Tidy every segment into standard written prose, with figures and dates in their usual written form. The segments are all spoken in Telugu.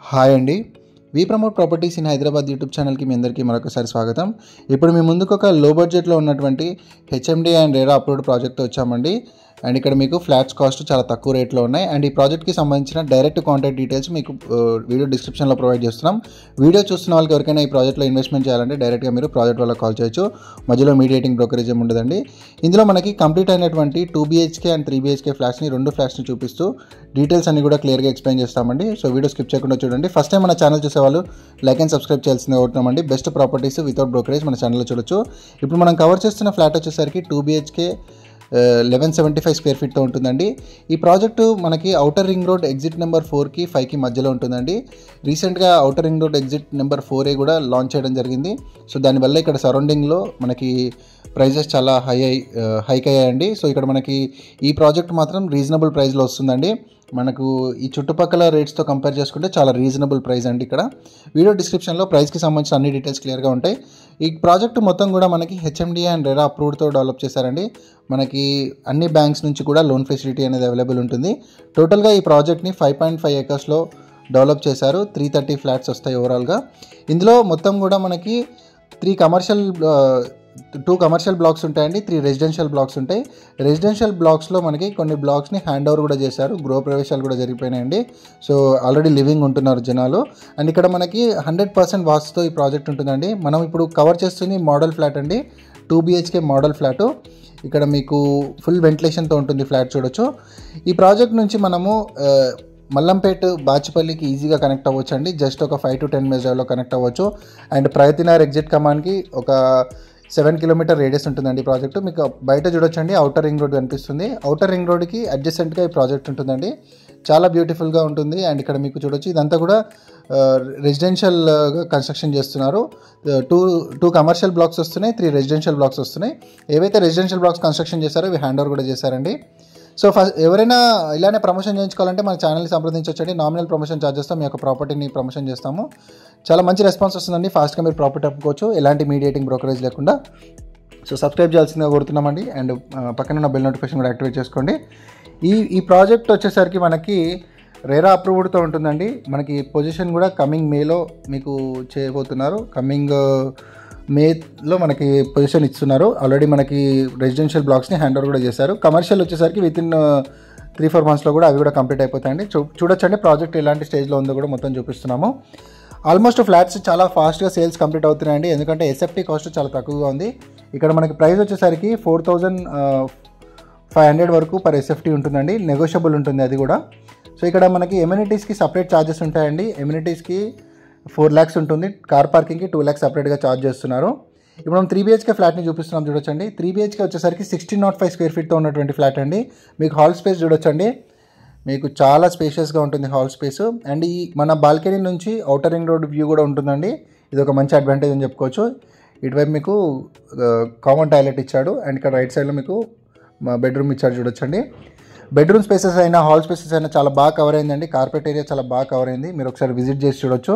హాయ్ అండి. We promote properties in Hyderabad YouTube ఛానల్కి మీ అందరికీ మరొకసారి స్వాగతం. ఇప్పుడు మీ ముందుకు ఒక లో బడ్జెట్లో ఉన్నటువంటి HMD and RERA approved project వచ్చామండి. అండ్ ఇక్కడ మీకు ఫ్లాట్స్ కాస్ట్ చాలా తక్కువ రేట్లో ఉన్నాయి. అండ్ ఈ ప్రాజెక్ట్కి సంబంధించిన డైరెక్ట్ కాంటాక్ట్ డీటెయిల్స్ మీకు వీడియో డిస్క్రిప్షన్లో ప్రొవైడ్ చేస్తున్నాం. వీడియో చూస్తున్న వాళ్ళకి ఎవరికైనా ఈ ప్రాజెక్ట్లో ఇన్వెస్ట్మెంట్ చేయాలంటే డైరెక్ట్గా మీరు ప్రాజెక్ట్ వాళ్ళకి కాల్ చేయొచ్చు. మధ్యలో మీడియేటింగ్ బ్రోకరేజ్ ఏమి ఉండదండి. ఇందులో మనకి కంప్లీట్ అయినటువంటి 2 BHK అండ్ 3 BHK ఫ్లాట్స్ని, 2 ఫ్లాట్స్ని చూపిస్తూ డీటెయిల్స్ అన్ని కూడా క్లియర్గా ఎక్స్ప్లెయిన్ చేస్తామండి. సో వీడియో స్కిప్ చేయకుండా చూడండి. ఫస్ట్ టైం మన ఛానల్ చూసేవాళ్ళు లైక్ అండ్ సబ్స్క్రైబ్ చేయాల్సింది కోరుతున్నామండి. బెస్ట్ ప్రాపర్టీస్ వితౌట్ బ్రోకరేజ్ మన ఛానల్లో చూడొచ్చు. ఇప్పుడు మనం కవర్ చేస్తున్న ఫ్లాట్ వచ్చేసరికి 2 BHK 1175 స్క్వేర్ ఫీట్తో ఉంటుందండి. ఈ ప్రాజెక్టు మనకి outer ring road exit number 4కి 5కి మధ్యలో ఉంటుందండి. రీసెంట్గా outer ring road exit number 4A కూడా లాంచ్ చేయడం జరిగింది. సో దానివల్ల ఇక్కడ సరౌండింగ్లో మనకి ప్రైజెస్ చాలా హైక్ అయ్యాయండి. సో ఇక్కడ మనకి ఈ ప్రాజెక్ట్ మాత్రం రీజనబుల్ ప్రైస్లో వస్తుందండి. మనకు ఈ చుట్టుపక్కల రేట్స్తో కంపేర్ చేసుకుంటే చాలా రీజనబుల్ ప్రైస్ అండి. ఇక్కడ వీడియో డిస్క్రిప్షన్లో ప్రైస్కి సంబంధించిన అన్ని డీటెయిల్స్ క్లియర్గా ఉంటాయి. ఈ ప్రాజెక్టు మొత్తం కూడా మనకి హెచ్ఎండి అండ్ రెరా అప్రూవ్డ్తో డెవలప్ చేశారండి. మనకి అన్ని బ్యాంక్స్ నుంచి కూడా లోన్ ఫెసిలిటీ అనేది అవైలబుల్ ఉంటుంది. టోటల్గా ఈ ప్రాజెక్ట్ని 5.5 ఏకర్స్లో డెవలప్ చేశారు. 330 ఫ్లాట్స్ వస్తాయి ఓవరాల్గా. ఇందులో మొత్తం కూడా మనకి 2 కమర్షియల్ బ్లాక్స్ ఉంటాయండి, 3 రెసిడెన్షియల్ బ్లాక్స్ ఉంటాయి. రెసిడెన్షియల్ బ్లాక్స్లో మనకి కొన్ని బ్లాక్స్ని హ్యాండ్ ఓవర్ కూడా చేశారు. గృహ ప్రవేశాలు కూడా జరిగిపోయినాయండి. సో ఆల్రెడీ లివింగ్ ఉంటున్నారు జనాలు. అండ్ ఇక్కడ మనకి 100% వాస్తుతో ఈ ప్రాజెక్ట్ ఉంటుందండి. మనం ఇప్పుడు కవర్ చేస్తుంది మోడల్ ఫ్లాట్ అండి, 2 BHK మోడల్ ఫ్లాటు. ఇక్కడ మీకు ఫుల్ వెంటిలేషన్తో ఉంటుంది ఫ్లాట్, చూడొచ్చు. ఈ ప్రాజెక్ట్ నుంచి మనము మల్లంపేట్ బాచిపల్లికి ఈజీగా కనెక్ట్ అవ్వచ్చు అండి. జస్ట్ ఒక 5 to 10 minutes డ్రైవ్లో కనెక్ట్ అవ్వచ్చు. అండ్ ప్రయత్నార్ ఎగ్జిట్ కమాన్కి ఒక 7 కిలోమీటర్ రేడియస్ ఉంటుందండి ప్రాజెక్టు. మీకు బయట చూడొచ్చండి, ఔటర్ రింగ్ రోడ్ కనిపిస్తుంది. ఔటర్ రింగ్ రోడ్కి అడ్జసెంట్గా ఈ ప్రాజెక్ట్ ఉంటుందండి. చాలా బ్యూటిఫుల్గా ఉంటుంది. అండ్ ఇక్కడ మీకు చూడొచ్చు, ఇదంతా కూడా రెసిడెన్షియల్గా కన్స్ట్రక్షన్ చేస్తున్నారు. 2 కమర్షియల్ బ్లాక్స్ వస్తున్నాయి, 3 రెసిడెన్షియల్ బ్లాక్స్ వస్తున్నాయి. ఏవైతే రెసిడెన్షియల్ బ్లాక్స్ కన్స్ట్రక్షన్ చేశారో ఇవి హ్యాండ్ ఓవర్ కూడా చేశారండి. సో ఎవరైనా ఇలానే ప్రమోషన్ చేయించుకోవాలంటే మన ఛానల్ని సంప్రదించవచ్చండి. నామినల్ ప్రమోషన్ ఛార్జెస్తో మీ యొక్క ప్రాపర్టీని ప్రమోషన్ చేస్తాము. చాలా మంచి రెస్పాన్స్ వస్తుందండి. ఫాస్ట్గా మీరు ప్రాపర్టీ అప్పుకోవచ్చు, ఎలాంటి మీడియేటింగ్ బ్రోకరేజ్ లేకుండా. సో సబ్స్క్రైబ్ చేయాల్సిందిగా కోరుతున్నామండి. అండ్ పక్కన ఉన్న బెల్ నోటిఫికేషన్ కూడా యాక్టివేట్ చేసుకోండి. ఈ ప్రాజెక్ట్ వచ్చేసరికి మనకి రేరా అప్రూవ్డ్తో ఉంటుందండి. మనకి పొజిషన్ కూడా కమింగ్ మేలో మీకు చేయబోతున్నారు. కమింగ్ మేలో మనకి పొజిషన్ ఇస్తున్నారు. ఆల్రెడీ మనకి రెసిడెన్షియల్ బ్లాక్స్ని హ్యాండ్ ఓవర్ కూడా చేశారు. కమర్షియల్ వచ్చేసరికి వితిన్ 3-4 monthsలో కూడా అవి కూడా కంప్లీట్ అయిపోతాయండి. చూడొచ్చండి ప్రాజెక్ట్ ఎలాంటి స్టేజ్లో ఉందో కూడా మొత్తం చూపిస్తున్నాము. ఆల్మోస్ట్ ఫ్లాట్స్ చాలా ఫాస్ట్గా సేల్స్ కంప్లీట్ అవుతున్నాయండి, ఎందుకంటే ఎస్ఎఫ్టీ కాస్ట్ చాలా తక్కువగా ఉంది. ఇక్కడ మనకి ప్రైస్ వచ్చేసరికి 4,500 వరకు పర్ ఎస్ఎఫ్టీ ఉంటుందండి. నెగోషియబుల్ ఉంటుంది అది కూడా. సో ఇక్కడ మనకి ఎమ్యూనిటీస్కి సపరేట్ ఛార్జెస్ ఉంటాయండి. ఎమ్యూనిటీస్కి 4 lakhs ఉంటుంది, కార్ పార్కింగ్కి 2 lakhs సపరేట్గా ఛార్జ్ చేస్తున్నారు. ఇప్పుడు మనం 3 BHK ఫ్లాట్ని చూపిస్తున్నాం, చూడొచ్చండి. 3 BHK వచ్చేసరికి 1605 స్క్వేర్ ఫీట్తో ఉన్నటువంటి ఫ్లాట్ అండి. మీకు హాల్ స్పేస్ చూడొచ్చండి, మీకు చాలా స్పేషియస్గా ఉంటుంది హాల్ స్పేస్. అండ్ ఈ మన బాల్కనీ నుంచి ఔటర్ రింగ్ రోడ్ వ్యూ కూడా ఉంటుందండి. ఇది ఒక మంచి అడ్వాంటేజ్ అని చెప్పుకోవచ్చు. ఇటువైపు మీకు కామన్ టాయిలెట్ ఇచ్చాడు. అండ్ ఇక్కడ రైట్ సైడ్లో మీకు బెడ్రూమ్ ఇచ్చాడు, చూడొచ్చండి. బెడ్రూమ్ స్పేసెస్ అయినా హాల్ స్పేసెస్ అయినా చాలా బాగా కవర్ అయిందండి. కార్పెట్ ఏరియా చాలా బాగా కవర్ అయింది. మీరు ఒకసారి విజిట్ చేసి చూడొచ్చు.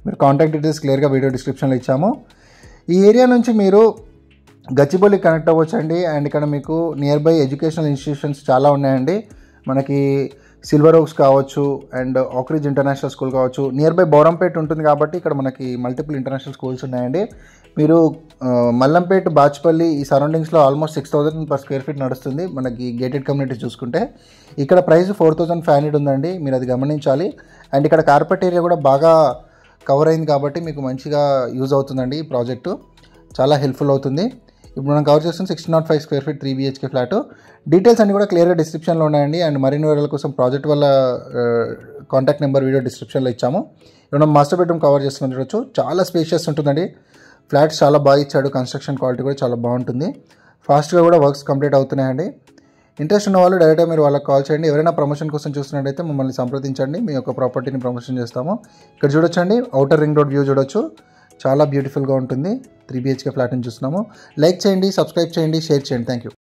మీరు కాంటాక్ట్ డీటెయిల్స్ క్లియర్గా వీడియో డిస్క్రిప్షన్లో ఇచ్చాము. ఈ ఏరియా నుంచి మీరు గచ్చిబౌలికి కనెక్ట్ అవ్వచ్చు అండి. అండ్ ఇక్కడ మీకు నియర్ బై ఎడ్యుకేషనల్ ఇన్స్టిట్యూషన్స్ చాలా ఉన్నాయండి. మనకి సిల్వర్ ఓక్స్ కావచ్చు, అండ్ ఆక్రిడ్జ్ ఇంటర్నేషనల్ స్కూల్ కావచ్చు. నియర్ బై బౌరంపేట్ ఉంటుంది కాబట్టి ఇక్కడ మనకి మల్టిపుల్ ఇంటర్నేషనల్ స్కూల్స్ ఉన్నాయండి. మీరు మల్లంపేట్ బాచ్పల్లి ఈ సరౌండింగ్స్లో ఆల్మోస్ట్ 6,000 per స్క్వేర్ ఫీట్ నడుస్తుంది మనకి గేటెడ్ కమ్యూనిటీస్ చూసుకుంటే. ఇక్కడ ప్రైస్ 4,500 ఉందండి, మీరు అది గమనించాలి. అండ్ ఇక్కడ కార్పెట్ ఏరియా కూడా బాగా కవర్ అయింది కాబట్టి మీకు మంచిగా యూజ్ అవుతుందండి. ఈ ప్రాజెక్టు చాలా హెల్ప్ఫుల్ అవుతుంది. ఇప్పుడు మనం కవర్ చేస్తున్న 1605 square feet 3 BHK flat. Details అన్ని కూడా క్లియర్గా డిస్క్రిప్షన్లో ఉన్నాయండి. అండ్ మరిన్ని వివరాల కోసం ప్రాజెక్ట్ వల్ల కాంటాక్ట్ నెంబర్ వీడియో డిస్క్రిప్షన్లో ఇచ్చాము. ఇప్పుడు మనం మాస్టర్ బెడ్రూమ్ కవర్ చేస్తున్నాం, చూడొచ్చు. చాలా స్పేషియస్ ఉంటుందండి. ఫ్లాట్స్ చాలా బాగా ఇచ్చాడు. కన్స్ట్రక్షన్ క్వాలిటీ కూడా చాలా బాగుంటుంది. ఫాస్ట్గా కూడా వర్క్స్ కంప్లీట్ అవుతున్నాయండి. ఇంట్రెస్ట్ ఉన్న వాళ్ళు డైరెక్ట్గా మీరు వాళ్ళకి కాల్ చేయండి. ఎవరైనా ప్రమోషన్ కోసం చూస్తున్నట్టయితే మమ్మల్ని సంప్రదించండి, మీ యొక్క ప్రాపర్టీని ప్రమోషన్ చేస్తాము. ఇక్కడ చూడొచ్చండి, ఔటర్ రింగ్ రోడ్ వ్యూ చూడొచ్చు. చాలా బ్యూటిఫుల్గా ఉంటుంది. 3 BHK ఫ్లాట్ని చూస్తున్నాము. లైక్ చేయండి, సబ్స్క్రైబ్ చేయండి, షేర్ చేయండి. Thank you.